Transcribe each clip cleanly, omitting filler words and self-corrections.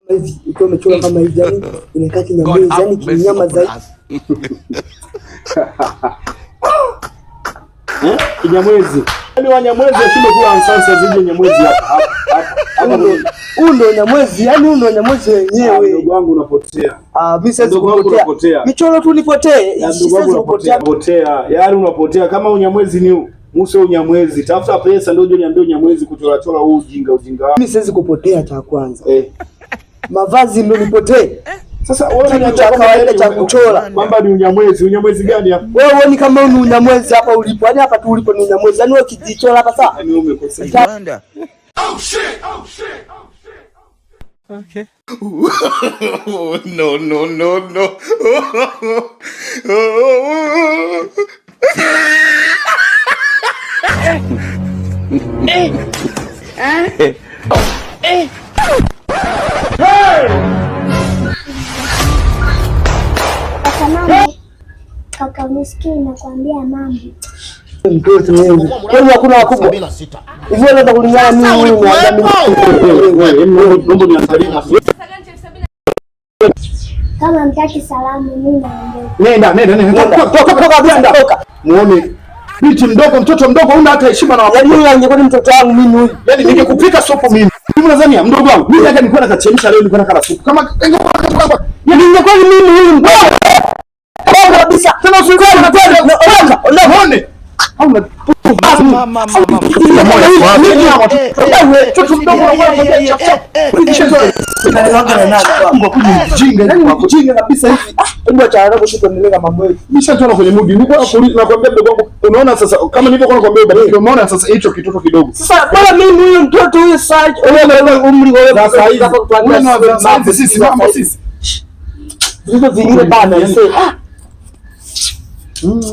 hivi ukiwa umechora kama hivi yani inakaa kinyamwezi yani kinyama zaidi. Kinyamwezi. Yaani wanyamwezi washinde kula ansasa zije nyamwezi hapa. Huyu ndo nyamwezi, yani huyu ndo nyamwezi wenyewe. Ndugu wangu unapotea. Mimi siwezi kupotea. Michoro tu nipotee. Ndugu wangu unapotea. Yaani unapotea kama unyamwezi ni Musa unyamwezi. Tafuta pesa ndio uje niambie unyamwezi kuchora chora huu ujinga. Mimi siwezi kupotea cha kwanza. Mavazi ndio nipotee. Sasa wewe unataka kawaida cha kuchora. Mambo ni unyamwezi. Unyamwezi gani hapa? Wewe uone kama ni unyamwezi hapa ulipo. Yaani hapa tu ulipo ni unyamwezi. Yaani wewe kijichora hapa sasa. Yaani umekosea. Oh shit. Okay. No. Kaka miskini nakwambia mambo. Mtoto wewe. Kwani hakuna wakubwa? Hivyo unataka kulingana mimi huyu Mungu niangalie. Kama mtaki salamu mimi naondoka. Nenda. Toka. Muone. Binti mdogo, mtoto mdogo huna hata heshima na wakubwa. Yaani angekuwa ni mtoto wangu mimi huyu. Yaani ningekupika sopo mimi. Hivi unadhani mdogo wangu? Mimi hata nilikuwa nakachemsha leo nilikuwa nakala supu. Kama ningekuwa ni mimi huyu mdogo. Kabisa. Tena usikwenda unaone. Hauna mama. Nimeshatoka kwenye mudi. Nakwambia mdogo wangu, unaona sasa kama nilivyokuwa nakwambia ndio umeona sasa hicho kitoto kidogo. Sasa bora mimi huyu mtoto huyu sasa umri wewe sasa hivi sisi mama sisi. Hizo vingine bana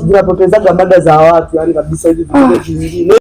vinapotezaga mada za watu yani kabisa hivi vingine.